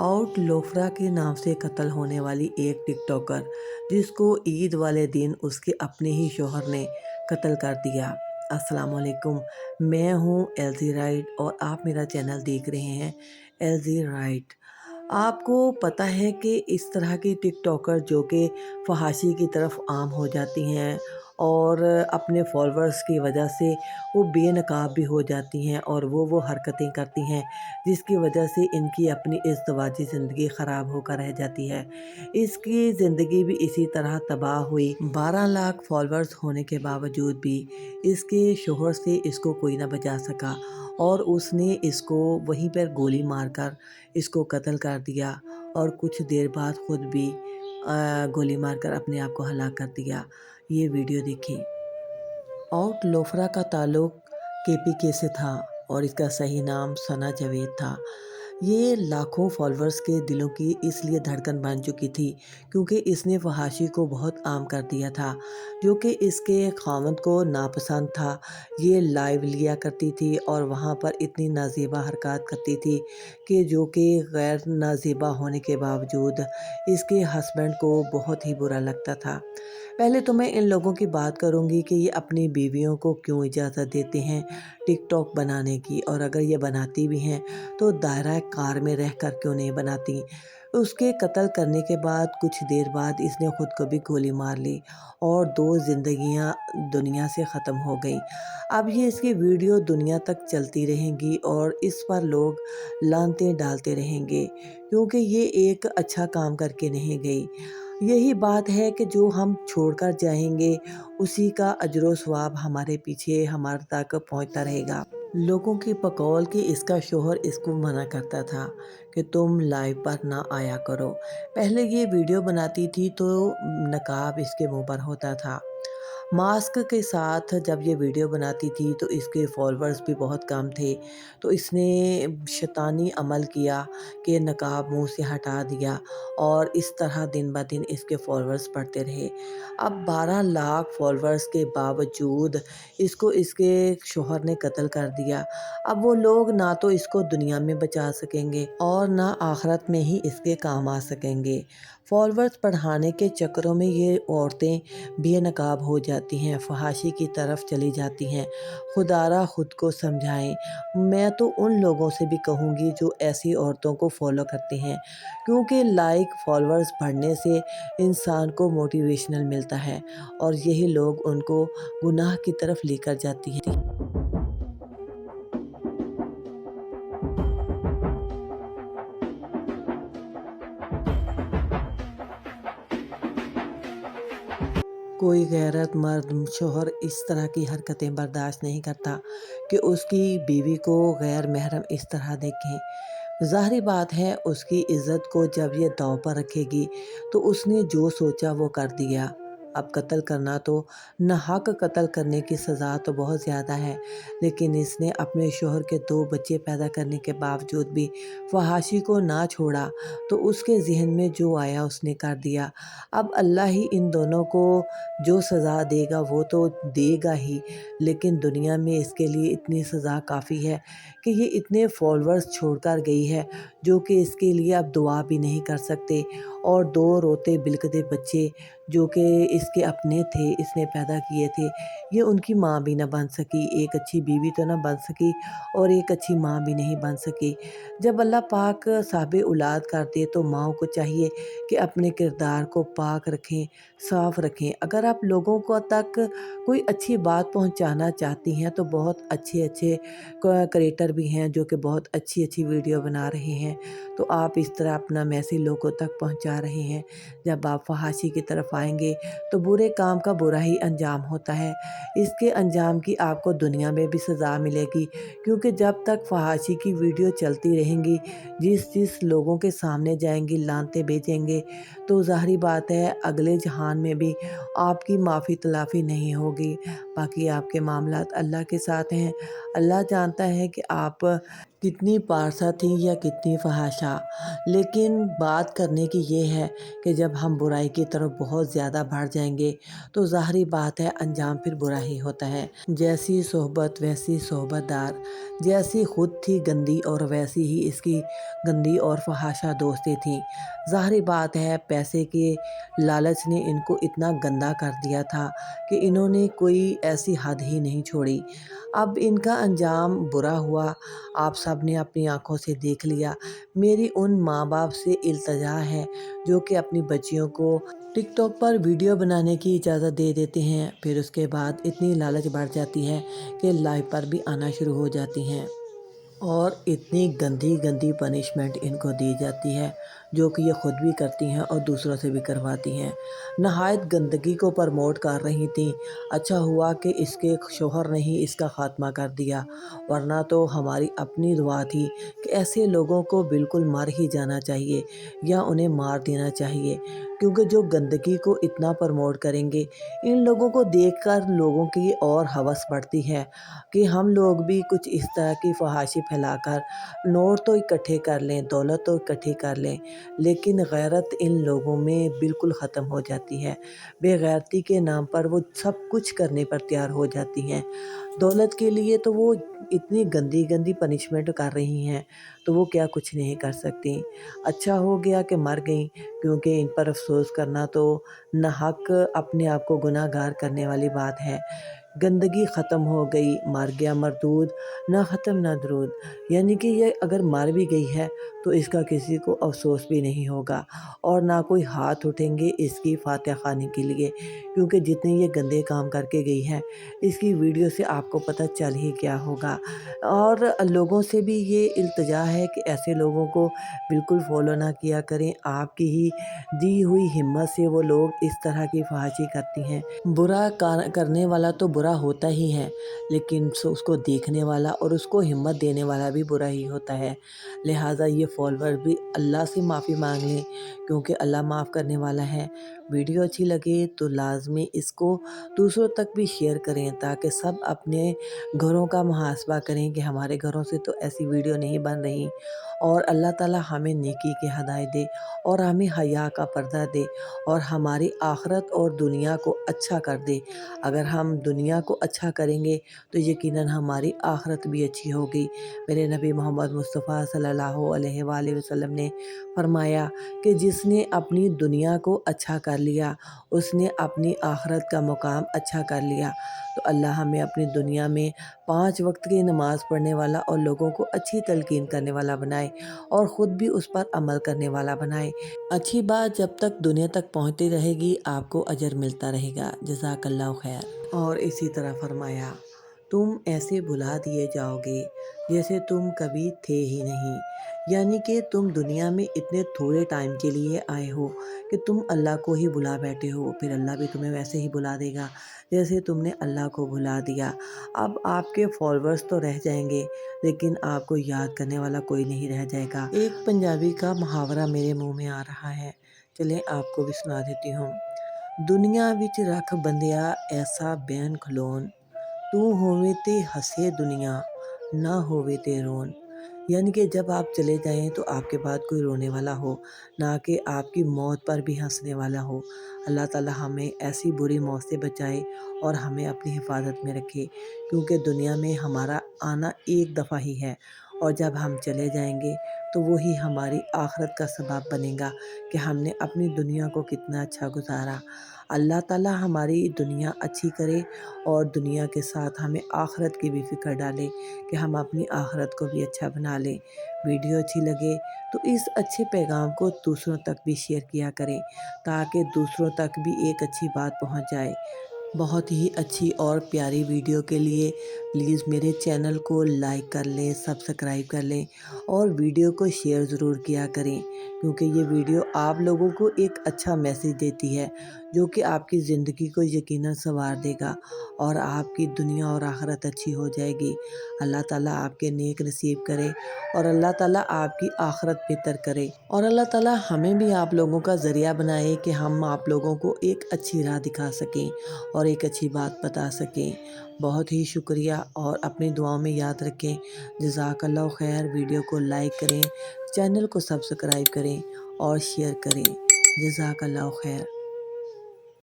Out लोफ्रा के नाम से कत्ल होने वाली एक टिकटॉकर जिसको ईद वाले दिन उसके अपने ही शोहर ने कत्ल कर दिया। अस्सलाम वालेकुम, मैं हूँ एलजी राइट और आप मेरा चैनल देख रहे हैं एलजी राइट। आपको पता है कि इस तरह की टिकटॉकर जो कि फहाशी की तरफ आम हो जाती हैं और अपने फॉलोअर्स की वजह से वो बेनकाब भी हो जाती हैं और वो हरकतें करती हैं जिसकी वजह से इनकी अपनी इज़्दिवाजी ज़िंदगी ख़राब होकर रह जाती है। इसकी ज़िंदगी भी इसी तरह तबाह हुई। 12 लाख फॉलोअर्स होने के बावजूद भी इसके शोहर से इसको कोई ना बचा सका और उसने इसको वहीं पर गोली मारकर इसको कत्ल कर दिया और कुछ देर बाद ख़ुद भी गोली मारकर अपने आप को हलाक कर दिया। ये वीडियो देखिए। आउट लोफ्रा का ताल्लुक़ केपीके से था और इसका सही नाम सना जावेद था। ये लाखों फॉलोअर्स के दिलों की इसलिए धड़कन बन चुकी थी क्योंकि इसने फहाशी को बहुत आम कर दिया था, जो कि इसके खावंद को नापसंद था। ये लाइव लिया करती थी और वहाँ पर इतनी नाज़ेबा हरकत करती थी कि जो कि गैर नाज़ेबा होने के बावजूद इसके हस्बैंड को बहुत ही बुरा लगता था। पहले तो मैं इन लोगों की बात करूंगी कि ये अपनी बीवियों को क्यों इजाज़त देते हैं टिकटॉक बनाने की, और अगर ये बनाती भी हैं तो दायरा कार में रहकर क्यों नहीं बनाती। उसके कत्ल करने के बाद कुछ देर बाद इसने ख़ुद को भी गोली मार ली और 2 ज़िंदगियां दुनिया से ख़त्म हो गई। अब ये इसकी वीडियो दुनिया तक चलती रहेंगी और इस पर लोग लानतें डालते रहेंगे क्योंकि ये एक अच्छा काम करके नहीं गई। यही बात है कि जो हम छोड़कर जाएंगे उसी का अजर सवाब हमारे पीछे हमारे तक पहुंचता रहेगा। लोगों की पकौल कि इसका शोहर इसको मना करता था कि तुम लाइव पर ना आया करो। पहले ये वीडियो बनाती थी तो नकाब इसके मुंह पर होता था। मास्क के साथ जब ये वीडियो बनाती थी तो इसके फॉलोअर्स भी बहुत कम थे, तो इसने शैतानी अमल किया कि नकाब मुंह से हटा दिया और इस तरह दिन ब दिन इसके फॉलोअर्स बढ़ते रहे। अब 12 लाख फॉलोअर्स के बावजूद इसको इसके शोहर ने कत्ल कर दिया। अब वो लोग ना तो इसको दुनिया में बचा सकेंगे और ना आखिरत में ही इसके काम आ सकेंगे। फॉलोअर्स बढ़ाने के चक्करों में ये औरतें बेनकाब हो जाती हैं, फहाशी की तरफ चली जाती हैं। खुदारा खुद को समझाएं। मैं तो उन लोगों से भी कहूँगी जो ऐसी औरतों को फॉलो करते हैं, क्योंकि लाइक फॉलोअर्स बढ़ने से इंसान को मोटिवेशनल मिलता है और यही लोग उनको गुनाह की तरफ लेकर जाती है। कोई गैरतमंद शौहर इस तरह की हरकतें बर्दाश्त नहीं करता कि उसकी बीवी को गैर महरम इस तरह देखें। ज़ाहिर बात है उसकी इज़्ज़त को जब ये दांव पर रखेगी तो उसने जो सोचा वो कर दिया। अब कत्ल करना तो नाहक कत्ल करने की सज़ा तो बहुत ज़्यादा है, लेकिन इसने अपने शौहर के 2 बच्चे पैदा करने के बावजूद भी फहाशी को ना छोड़ा, तो उसके ज़हन में जो आया उसने कर दिया। अब अल्लाह ही इन दोनों को जो सज़ा देगा वो तो देगा ही, लेकिन दुनिया में इसके लिए इतनी सज़ा काफ़ी है कि ये इतने फॉलोअर्स छोड़कर गई है जो कि इसके लिए अब दुआ भी नहीं कर सकते, और 2 रोते बिलखते बच्चे जो कि इसके अपने थे, इसने पैदा किए थे, ये उनकी माँ भी ना बन सकी। एक अच्छी बीवी तो ना बन सकी और एक अच्छी माँ भी नहीं बन सकी। जब अल्लाह पाक साहिब औलाद कर दे तो माँओं को चाहिए कि अपने किरदार को पाक रखें, साफ़ रखें। अगर आप लोगों को तक कोई अच्छी बात पहुंचाना चाहती हैं तो बहुत अच्छे क्रिएटर भी हैं जो कि बहुत अच्छी वीडियो बना रहे हैं, तो आप इस तरह अपना मैसेज लोगों तक पहुंचा रहे हैं। जब आप फहाशी की तरफ आएंगे तो बुरे काम का बुरा ही अंजाम होता है। इसके अंजाम की आपको दुनिया में भी सज़ा मिलेगी, क्योंकि जब तक फहाशी की वीडियो चलती रहेंगी, जिस लोगों के सामने जाएंगी लानतें भेजेंगे, तो ज़ाहिर बात है अगले जहान में भी आपकी माफ़ी तलाफ़ी नहीं होगी। बाकी आपके मामलात अल्लाह के साथ हैं। अल्लाह जानता है कि आप कितनी पारसा थी या कितनी फहाशा। लेकिन बात करने की ये है कि जब हम बुराई की तरफ बहुत ज़्यादा बढ़ जाएंगे तो ज़ाहिरी बात है अंजाम फिर बुरा ही होता है। जैसी सोहबत वैसी सोहबतदार, जैसी खुद थी गंदी और वैसी ही इसकी गंदी और फहाशा दोस्ती थी। ज़ाहिरी बात है पैसे के लालच ने इनको इतना गंदा कर दिया था कि इन्होंने कोई ऐसी हद ही नहीं छोड़ी। अब इनका अंजाम बुरा हुआ, आप सब ने अपनी आंखों से देख लिया। मेरी उन माँ बाप से इल्तजा है जो कि अपनी बच्चियों को टिकटॉक पर वीडियो बनाने की इजाज़त दे देते हैं, फिर उसके बाद इतनी लालच बढ़ जाती है कि लाइव पर भी आना शुरू हो जाती हैं और इतनी गंदी गंदी पनिशमेंट इनको दी जाती है जो कि ये खुद भी करती हैं और दूसरों से भी करवाती हैं। नहायत गंदगी को प्रमोट कर रही थी। अच्छा हुआ कि इसके शोहर ने ही इसका ख़ात्मा कर दिया, वरना तो हमारी अपनी दुआ थी कि ऐसे लोगों को बिल्कुल मार ही जाना चाहिए या उन्हें मार देना चाहिए, क्योंकि जो गंदगी को इतना प्रमोट करेंगे, इन लोगों को देखकर लोगों की और हवस बढ़ती है कि हम लोग भी कुछ इस तरह की फहाशी फैलाकर नोट तो इकट्ठे कर लें, दौलत तो इकट्ठी कर लें, लेकिन गैरत इन लोगों में बिल्कुल ख़त्म हो जाती है। बेगैरती के नाम पर वो सब कुछ करने पर तैयार हो जाती हैं। दौलत के लिए तो वो इतनी गंदी गंदी पनिशमेंट कर रही हैं, तो वो क्या कुछ नहीं कर सकती। अच्छा हो गया कि मर गई, क्योंकि इन पर अफसोस करना तो नाहक अपने आप को गुनाहगार करने वाली बात है। गंदगी ख़त्म हो गई, मर गया मरदूद, ना ख़त्म ना दरूद। यानी कि ये अगर मर भी गई है तो इसका किसी को अफसोस भी नहीं होगा और ना कोई हाथ उठेंगे इसकी फातिहा ख़्वानी के लिए, क्योंकि जितने ये गंदे काम करके गई है इसकी वीडियो से आपको पता चल ही क्या होगा। और लोगों से भी ये इल्तिजा है कि ऐसे लोगों को बिल्कुल फॉलो ना किया करें। आपकी ही दी हुई हिम्मत से वो लोग इस तरह की फहाशी करती हैं। बुरा करने वाला तो बुरा होता ही है, लेकिन उसको देखने वाला और उसको हिम्मत देने वाला भी बुरा ही होता है। लिहाजा ये फॉलोअर भी अल्लाह से माफ़ी मांग लें, क्योंकि अल्लाह माफ़ करने वाला है। वीडियो अच्छी लगे तो लाजमी इसको दूसरों तक भी शेयर करें, ताकि सब अपने घरों का मुहासबा करें कि हमारे घरों से तो ऐसी वीडियो नहीं बन रही। और अल्लाह ताला हमें नेकी की हिदायत दे और हमें हया का पर्दा दे और हमारी आखिरत और दुनिया को अच्छा कर दे। अगर हम दुनिया को अच्छा करेंगे तो यकीनन हमारी आखिरत भी अच्छी होगी। मेरे नबी मोहम्मद मुस्तफ़ा सल्लल्लाहु अलैहि वसल्लम ने फरमाया कि जिसने अपनी दुनिया को अच्छा कर लिया उसने अपनी आखिरत का मुकाम अच्छा कर लिया। तो अल्लाह हमें अपनी दुनिया में 5 वक्त की नमाज़ पढ़ने वाला और लोगों को अच्छी तलकीन करने वाला बनाए और ख़ुद भी उस पर अमल करने वाला बनाए। अच्छी बात जब तक दुनिया तक पहुँचती रहेगी आपको अजर मिलता रहेगा। जज़ाकल्लाहु खैर। और इसी तरह फरमाया, तुम ऐसे भुला दिए जाओगे जैसे तुम कभी थे ही नहीं। यानी कि तुम दुनिया में इतने थोड़े टाइम के लिए आए हो कि तुम अल्लाह को ही भुला बैठे हो, फिर अल्लाह भी तुम्हें वैसे ही भुला देगा जैसे तुमने अल्लाह को भुला दिया। अब आपके फॉलोअर्स तो रह जाएंगे, लेकिन आपको याद करने वाला कोई नहीं रह जाएगा। एक पंजाबी का मुहावरा मेरे मुंह में आ रहा है, चलें आपको भी सुना देती हूँ। दुनिया विच रख बंदिया ऐसा बैन खलोन, तू होवे ते हंसे दुनिया ना होवे ते रोन। यानी कि जब आप चले जाएं तो आपके बाद कोई रोने वाला हो, ना कि आपकी मौत पर भी हंसने वाला हो। अल्लाह ताला हमें ऐसी बुरी मौत से बचाए और हमें अपनी हिफाजत में रखे, क्योंकि दुनिया में हमारा आना एक दफ़ा ही है और जब हम चले जाएंगे तो वही हमारी आखिरत का सबब बनेगा कि हमने अपनी दुनिया को कितना अच्छा गुजारा। अल्लाह ताला हमारी दुनिया अच्छी करे और दुनिया के साथ हमें आखिरत की भी फ़िक्र डाले कि हम अपनी आखिरत को भी अच्छा बना लें। वीडियो अच्छी लगे तो इस अच्छे पैगाम को दूसरों तक भी शेयर किया करें, ताकि दूसरों तक भी एक अच्छी बात पहुंच जाए। बहुत ही अच्छी और प्यारी वीडियो के लिए प्लीज़ मेरे चैनल को लाइक कर लें, सब्सक्राइब कर लें और वीडियो को शेयर ज़रूर किया करें, क्योंकि ये वीडियो आप लोगों को एक अच्छा मैसेज देती है जो कि आपकी ज़िंदगी को यकीनन संवार देगा और आपकी दुनिया और आखिरत अच्छी हो जाएगी। अल्लाह ताला आपके नेक नसीब करे और अल्लाह ताला आपकी आखिरत बेहतर करे और अल्लाह ताला हमें भी आप लोगों का ज़रिया बनाए कि हम आप लोगों को एक अच्छी राह दिखा सकें اور ایک اچھی بات بتا سکیں۔ بہت ہی شکریہ اور اپنی دعاؤں میں یاد رکھیں۔ جزاک اللہ خیر۔ ویڈیو کو لائک کریں، چینل کو سبسکرائب کریں اور شیئر کریں۔ جزاک اللہ خیر۔